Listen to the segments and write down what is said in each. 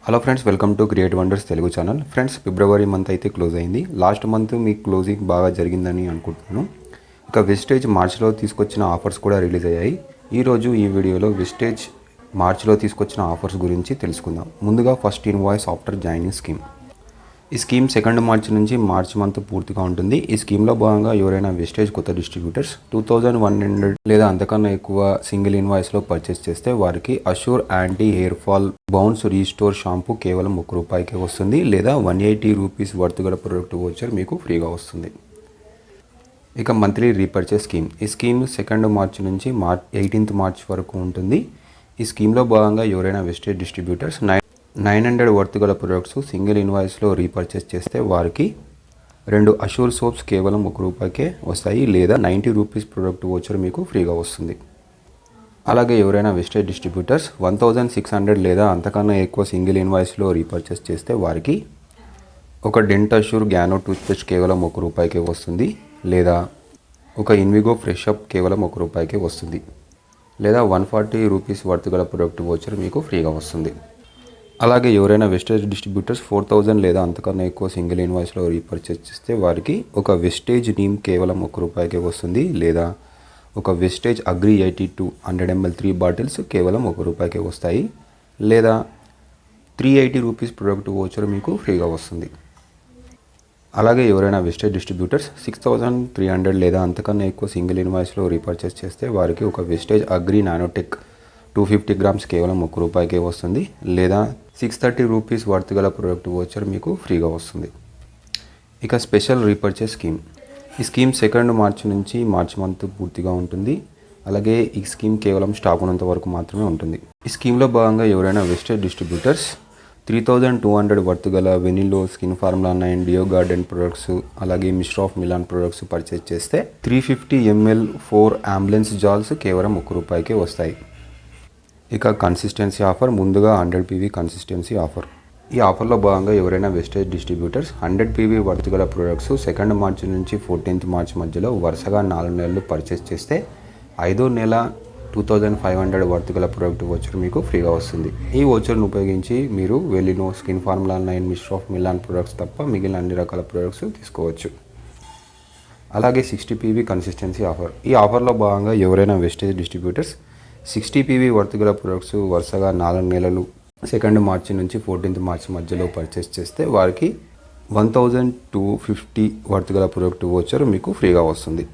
Hello friends, welcome to create wonders Telugu channel. Friends, February month అయితే close అయింది. Last month మీ closing బాగా జరిగిందని అనుకుంటున్నాను. ఇక వెస్టేజ్ మార్చ్లో తీసుకొచ్చిన ఆఫర్స్ కూడా రిలీజ్ అయ్యాయి. ఈరోజు ఈ వీడియోలో వెస్టేజ్ మార్చ్లో తీసుకొచ్చిన ఆఫర్స్ గురించి తెలుసుకుందాం. ముందుగా first invoice after joining scheme. ఈ స్కీమ్ 2 మార్చి నుంచి మార్చ్ మంత్ పూర్తిగా ఉంటుంది. ఈ స్కీమ్లో భాగంగా ఎవరైనా వెస్టేజ్ కొత్త డిస్ట్రిబ్యూటర్స్ 2100 లేదా అంతకన్నా ఎక్కువ సింగిల్ ఇన్వాయిస్లో పర్చేస్ చేస్తే వారికి assure anti hair fall bounce restore shampoo కేవలం ₹1 వస్తుంది, లేదా 180 రూపీస్ వర్త్ గల ప్రొడక్ట్ వోచర్ మీకు ఫ్రీగా వస్తుంది. ఇక మంత్లీ రీపర్చేస్ స్కీమ్. ఈ స్కీమ్ 2 మార్చి నుంచి 18th మార్చ్ వరకు ఉంటుంది. ఈ స్కీమ్లో భాగంగా ఎవరైనా వెస్టేజ్ డిస్ట్రిబ్యూటర్స్ 900 వర్త్ గల ప్రొడక్ట్స్ సింగిల్ ఇన్వాయిస్లో రీపర్చేస్ చేస్తే వారికి 2 అష్యూర్ సోప్స్ కేవలం ₹1 వస్తాయి, లేదా 90 రూపీస్ ప్రొడక్ట్ వోచర్ మీకు ఫ్రీగా వస్తుంది. అలాగే ఎవరైనా వెస్టేజ్ డిస్ట్రిబ్యూటర్స్ 1600 లేదా అంతకన్నా ఎక్కువ సింగిల్ ఇన్వాయిస్లో రీపర్చేస్ చేస్తే వారికి ఒక డెంట్ అష్యూర్ గ్యానో టూత్పేస్ట్ కేవలం ₹1 వస్తుంది, లేదా ఒక ఇన్విగో ఫ్రెష్ అప్ కేవలం ₹1 వస్తుంది, లేదా 140 రూపీస్ వర్త్ గల ప్రొడక్ట్ వోచర్ మీకు ఫ్రీగా వస్తుంది. అలాగే ఎవరైనా వెస్టేజ్ డిస్ట్రిబ్యూటర్స్ 4000 లేదా అంతకన్నా ఎక్కువ సింగిల్ ఇన్వాయిస్లో రీపర్చేస్ చేస్తే వారికి ఒక వెస్టేజ్ నీమ్ కేవలం ₹1 వస్తుంది, లేదా ఒక వెస్టేజ్ అగ్రి 82 100 ml 3 బాటిల్స్ కేవలం ₹1 వస్తాయి, లేదా 380 రూపీస్ ప్రొడక్ట్ వోచర్ మీకు ఫ్రీగా వస్తుంది. అలాగే ఎవరైనా వెస్టేజ్ డిస్ట్రిబ్యూటర్స్ 6300 లేదా అంతకన్నా ఎక్కువ సింగిల్ ఇన్వాయిస్లో రీపర్చేస్ చేస్తే వారికి ఒక వెస్టేజ్ అగ్రి నానోటెక్ 250 గ్రామ్స్ కేవలం ₹1 వస్తుంది, లేదా 630 రూపీస్ వర్త్ గల ప్రొడక్ట్ వోచర్ మీకు ఫ్రీగా వస్తుంది. ఇక స్పెషల్ రీపర్చేస్ స్కీమ్. ఈ స్కీమ్ 2 మార్చి నుంచి మార్చ్ మంత్ పూర్తిగా ఉంటుంది. అలాగే ఈ స్కీమ్ కేవలం స్టాక్ ఉన్నంత వరకు మాత్రమే ఉంటుంది. ఈ స్కీమ్లో భాగంగా ఎవరైనా వెస్టేజ్ డిస్ట్రిబ్యూటర్స్ 3200 వర్త్ గల వెనిలో skin formula 9 deo garden products, అలాగే mister of Milan products purchase చేస్తే 350 ml 4 అంబులెన్స్ జాల్స్ కేవలం ₹1 వస్తాయి. ఇక కన్సిస్టెన్సీ ఆఫర్. ముందుగా 100 PV కన్సిస్టెన్సీ ఆఫర్. ఈ ఆఫర్లో భాగంగా ఎవరైనా వెస్టేజ్ డిస్ట్రిబ్యూటర్స్ 100 PV వర్త్ గల ప్రొడక్ట్స్ 2 మార్చి నుంచి 14th మార్చ్ మధ్యలో వరుసగా 4 నెలలు పర్చేస్ చేస్తే 5వ నెల 2500 వర్త్ గల ప్రొడక్ట్ వోచర్ మీకు ఫ్రీగా వస్తుంది. ఈ వోచర్ను ఉపయోగించి మీరు Velino skin formula 9 mister of Milan products తప్ప మిగిలిన అన్ని రకాల ప్రొడక్ట్స్ తీసుకోవచ్చు. అలాగే 60 PV కన్సిస్టెన్సీ ఆఫర్. ఈ ఆఫర్లో భాగంగా ఎవరైనా వెస్టేజ్ డిస్ట్రిబ్యూటర్స్ 60 PV వర్త్ గల ప్రొడక్ట్స్ వరుసగా 4 నెలలు 2 మార్చి నుంచి 14th మార్చ్ మధ్యలో పర్చేస్ చేస్తే వారికి 1250 వర్త్ గల ప్రొడక్ట్ వోచర్ మీకు ఫ్రీగా వస్తుంది.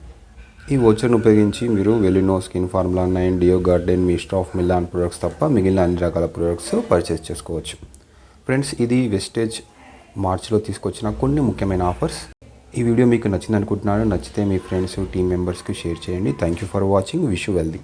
ఈ వోచర్ను ఉపయోగించి మీరు Velino skin formula 9 deo garden mister of Milan products తప్ప మిగిలిన అన్ని రకాల ప్రొడక్ట్స్ పర్చేస్ చేసుకోవచ్చు. ఫ్రెండ్స్, ఇది వెస్టేజ్ మార్చ్లో తీసుకొచ్చిన కొన్ని ముఖ్యమైన ఆఫర్స్. ఈ వీడియో మీకు నచ్చింది అనుకుంటున్నాను. నచ్చితే మీ ఫ్రెండ్స్ టీమ్ మెంబర్స్కి షేర్ చేయండి. Thank you for watching. Wish you wealthy.